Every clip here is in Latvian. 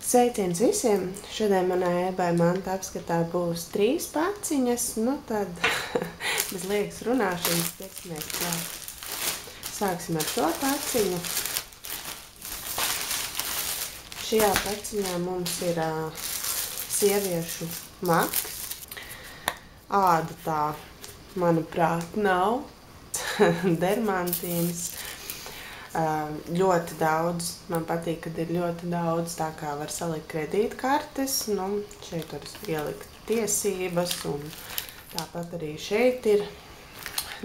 Sveiciens visiem! Šodien manā eBay manta apskatā būs 3 paciņas, nu tad bez liekas runāšanas ķersimies klāt. Sāksim ar šo paciņu. Šajā paciņā mums ir sieviešu maks. Āda tā, manuprāt, nav. Dermantīns. Ļoti daudz, man patīk, kad ir ļoti daudz, tā kā var salikt kredītkartes, nu, šeit var ielikt tiesības, un tāpat arī šeit ir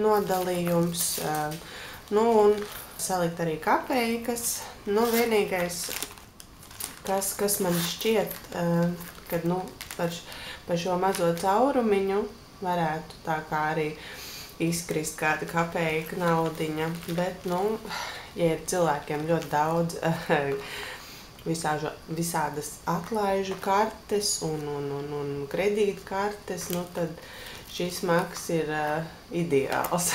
nodalījums, nu, un salikt arī kapeikas. Nu, vienīgais, kas man šķiet, kad, nu, par šo mazo caurumiņu varētu tā kā arī izkrist kāda kapeika naudiņa, bet, nu, ja ir cilvēkiem ļoti daudz visādas atlaižu kartes un kredītkartes, nu, tad šis maks ir ideāls.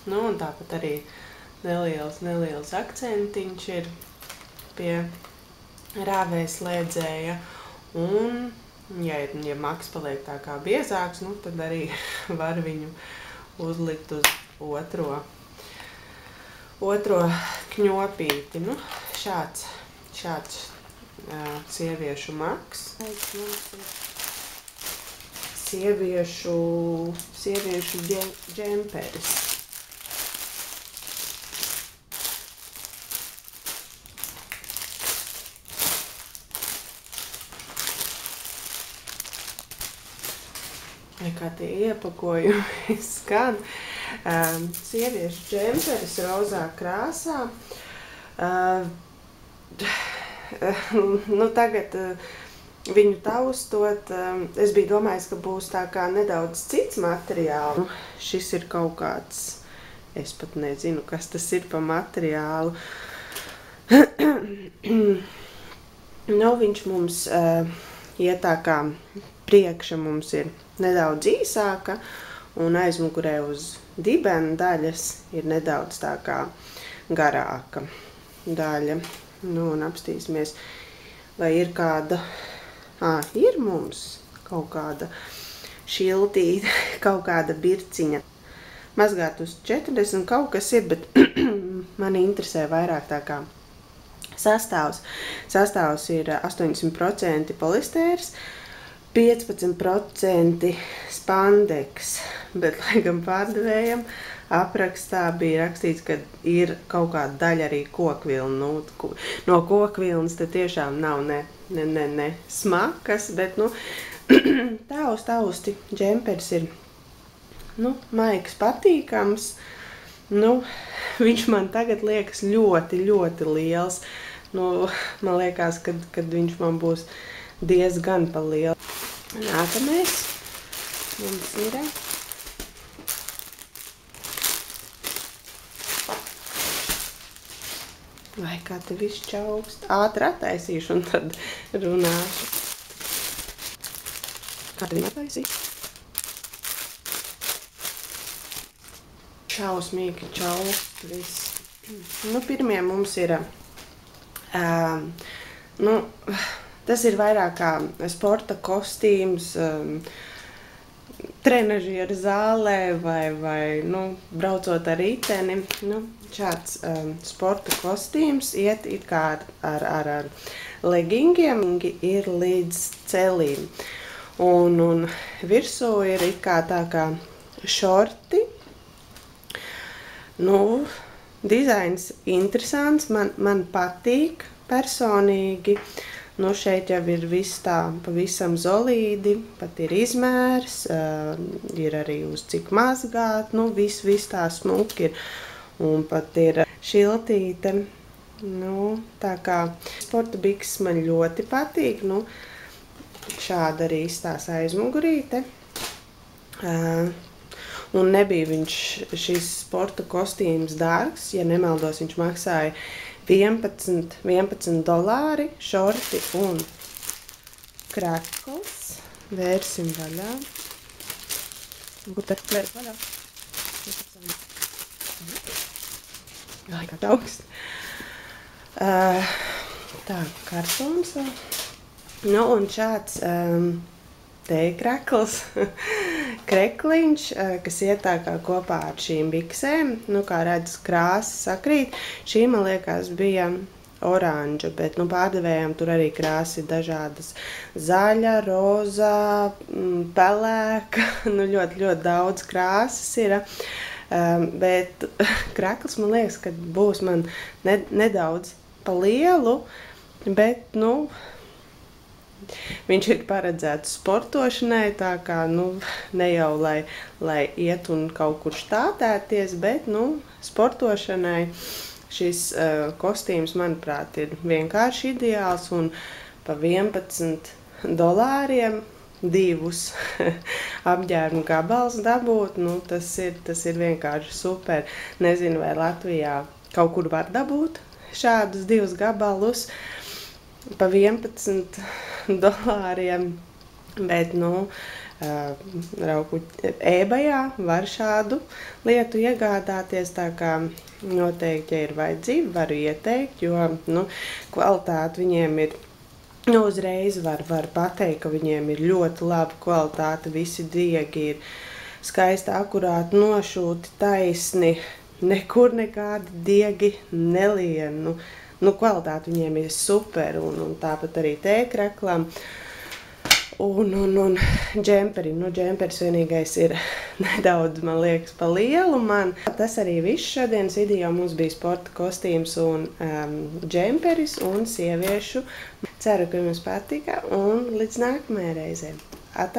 Nu, un tāpat arī neliels akcentiņš ir pie rāvējslēdzēja, un, ja maks paliek tā kā biezāks, nu, tad arī var viņu uzlikt uz otro kņopīti. Nu, šāds sieviešu maks. Sieviešu džemperis. Kā tie iepakojumi skan. Sieviešu džemperis rozā krāsā. Nu, tagad viņu taustot, es biju domājis, ka būs tā kā nedaudz cits materiāls. Šis ir kaut kāds, es pat nezinu, kas tas ir pa materiālu. Nu, viņš mums iet tā kā priekša mums ir nedaudz īsāka, un aizmugurē uz dibena daļas ir nedaudz tā kā garāka daļa. Nu, un apstīsimies, vai ir kāda, ir mums kaut kāda šiltīte, kaut kāda birciņa. Mazgāt uz 40 kaut kas ir, bet mani interesē vairāk tā kā sastāvs. Sastāvs ir 80% polistērs, 15% spandeks, bet, laikam, pārdevējam aprakstā bija rakstīts, ka ir kaut kāda daļa arī kokvilna. Nu, no kokvilnas te tiešām nav ne smakas, bet, nu, tausti džemperis ir, nu, maigs patīkams. Nu, viņš man tagad liekas ļoti liels. Nu, man liekas, kad viņš man būs diezgan pa lielu. Nākamais mums ir vai kā te viss čaukst. Ātri attaisīšu un tad runāšu. Kā te viņu attaisīt? Šausmīgi čaukst viss. Nu, pirmie mums ir nu, tas ir vairāk kā sporta kostīms, trenažieru zālē vai nu, braucot ar riteni. Nu, šāds sporta kostīms iet it kā ar legingiem, ir līdz celīm. Un virsū ir it kā tā kā šorti. Nu, dizains interesants, man patīk personīgi. Nu, šeit jau ir viss tā pavisam solīdi, pat ir izmērs, ir arī uz cik mazgāt, nu, viss tā smuki ir. Un pat ir šiltīte, nu, tā kā sporta bikses man ļoti patīk, nu, šāda arī izstās aizmugurīte. Un nebija šis sporta kostīms dārgs, ja nemaldos, viņš maksāja $11, šorti un krekls. Vērsim vaļā. Būtu atvērt vaļā. Lai kā augst. Tā, kartons vēl. Nu, un šāds tējkrekls, krekliņš, kas iet tā kā kopā ar šīm biksēm. Nu, kā redz, krāsas sakrīt. Šī, man liekas, bija oranža, bet pārdevējām tur arī krāsi dažādas. Zaļa, rozā, pelēka, ļoti, ļoti daudz krāsas ir. Bet krekls, man liekas, ka būs man nedaudz pa lielu, bet, viņš ir paredzēts sportošanai, tā kā, ne jau, lai iet un kaut kur štātēties, bet, sportošanai šis kostīms, manuprāt, ir vienkārši ideāls un pa $11 divus apģērbu gabalus dabūt, tas ir vienkārši super. Nezinu, vai Latvijā kaut kur var dabūt šādus divus gabalus pa $11, bet, eBayā var šādu lietu iegādāties, tā kā noteikti, ja ir vajadzība, varu ieteikt, jo, kvalitāte viņiem ir, uzreiz var pateikt, ka viņiem ir ļoti laba kvalitāte, visi diegi ir skaisti, akurāti nošūti, taisni, nekur nekādi diegi nelien, kvalitāte viņiem ir super, un tāpat arī tējkreklam. Un džemperim. Džemperis vienīgais ir nedaudz, man liekas, pa lielu man. Tas arī viss šodienas video. Mums bija sporta kostīms un džemperis un sieviešu. Ceru, ka jums patika un līdz nākamajai reizei. Atā!